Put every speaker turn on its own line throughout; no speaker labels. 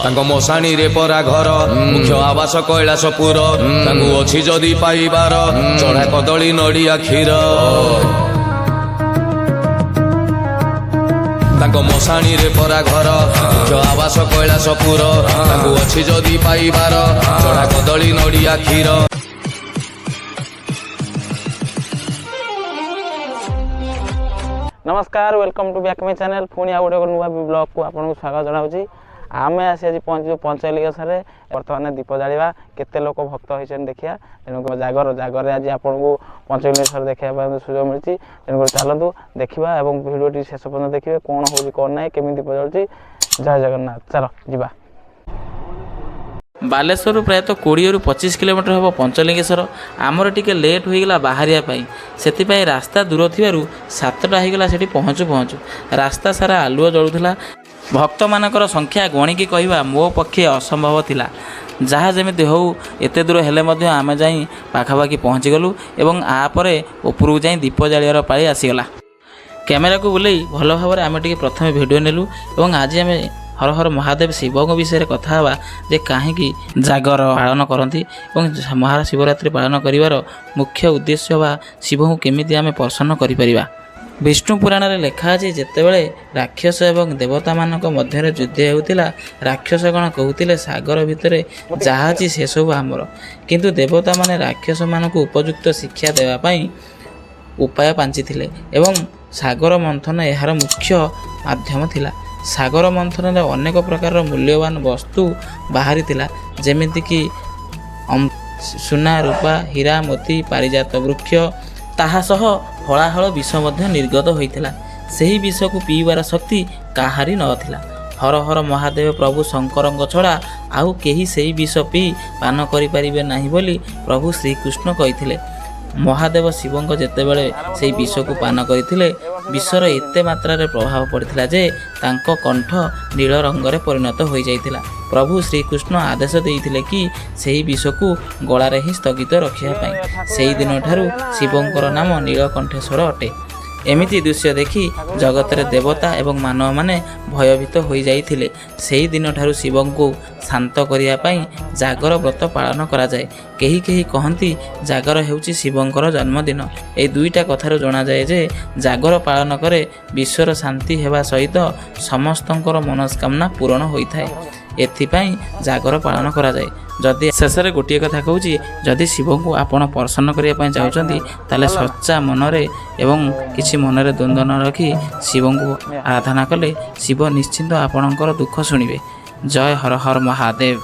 ତାଙ୍କ ମଶାଣୀରେ ପରା ଘର ମୁଖ୍ୟ ଆବାସ କୈଳାସପୁର ତାଙ୍କୁ ଅଛି ଯଦି ପାଇବାର ଚଢା କଦଳୀ ନଡ଼ିଆ କ୍ଷୀର ତାଙ୍କ ମଶାଣୀରେ ପରା ଘର ମୁଖ୍ୟ ଆବାସ କୈଳାସପୁର ତାଙ୍କୁ ଅଛି ଯଦି ପାଇବାର ଚଢା କଦଳୀ ନଡ଼ିଆ କ୍ଷୀର।
नमस्कार welcome to back my channel पुणी आ गोटे नुआ ब्लॉग को आपको स्वागत जनाऊँ। आम आसी आज पहुँचू पंचलिंगेश्वर बर्तमान दीप जाड़ा केते लोक भक्त होती देखिया तेणुक जागर जागर आज आपको पंचलिंगेश्वर देखा सुजोग मिली तेणुक चलतु देखा और भिडियो शेष पर्यटन देखिए कौन हो कौन ना केमी दीप जलुची। जय जगन्नाथ चलो जीवा।
बालेश्वर प्रायतः 20 ରୁ 25 किलोमीटर हम पंचलिंगेश्वर आमर टिके लेट होईगला बाहरिया पाई सेतिपाई रास्ता दूर थिबारु 7टा होईगला सेठी पहुँचू पहुँचू रास्ता सारा आलुओ जळुथला। भक्त मानकर संख्या गणिकी कहवा मो पक्षे असंभव थिला। जहाँ जमी हो एते दूर हेले मध्य आमे जाई पाखापाखि पहुँची गलु एवं आपरे उपरु जाई दीप जालियार पाळी आसीगला। कैमेरा को बुलाई भल भाव आम टिके प्रथम वीडियो नेलु एवं आज आम हर हर महादेव शिव विषय कथा हवा जे कहीं जागर पालन करती और महाशिवरात्रि पालन करिवार मुख्य उद्देश्य बा शिव को केमिति आमे प्रसन्न करि परिबा। विष्णु पुराण रे लेखा अछि जेतेबेले राक्षस एवं देवता मानक मध्य युद्ध हेउतिला राक्षसगण कहूतिले सागर भितरे जहा अछि से सब आमर किंतु देवता माने राक्षस मानक उपयुक्त शिक्षा देवा पई उपाय पांचिथिले एवं सागर मंथन एहार मुख्य माध्यम थिला। सागर मंथन में अनेक प्रकार मूल्यवान वस्तु बाहरी थिला जेमिति कि सुना रूपा हीरा मोती पारिजात वृक्ष ताहा सह हलाहल विष मध्य निर्गत होइथिला। सेही विष को पीबार शक्ति काहारी नथिला। हर हर महादेव प्रभु शंकर छड़ा आउ केही सेही विष पी पान करि परिबे नाही बोली प्रभु श्रीकृष्ण कहिथिले। महादेव शिवंक जेतेबेले सेही विष को पान करथिले विषर एते मात्रा रे प्रभाव पड़ता जे तांको कंठ नील रंगरे परिणत हो जाइतिला। प्रभु श्रीकृष्ण आदेश देइथिले कि सेही विष को गलारे ही स्थगित रखिया पई। सेही दिन ठारू शिवंकर नाम नीलकंठेश्वर अटे। एमिति दृश्य देखि जगत रे देवता एवं मानव माने भयभीत हो जाइथिले। सेही दिन ठारू शिवं को शांत करिया पई जागर व्रत पालन करा जाए। केही केही कहंती जागर हेउची शिवंकर जन्मदिन। ए दुईटा कथार जना जाए जे जागर पालन करे विश्वर शांति हेबा सहित समस्तंकर मनस्कामना पूर्ण होइथाय। एथिपाई जागर पालन करा जाए। जदि शेष में गोटे कथा कहूँ जदि शिव को आपण प्रसन्न करने चाहते ताले सच्चा मनरे एवं किसी मनरे द्वंद्व न रखी शिव को आराधना कले शिव निश्चिंत आपणकर दुख शुणिबे। जय हर हर महादेव।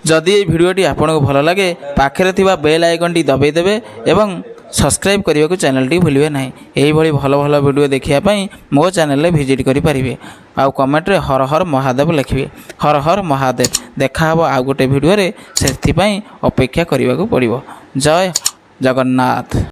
जदि ये भिडियोटी आपको भल लगे पाखे थिबा बेल आइकन टी दबाई देबे एवं सब्सक्राइब करने को चैनल टी भूलिए ना। यही भल भल वीडियो देखापी मो चैनल विजिट करेंगे। आउ कमेंट रे हर हर महादेव लिखिए। हर हर महादेव। देखा आउ गोटे वीडियो रे से अपेक्षा करने को पड़ो। जय जगन्नाथ।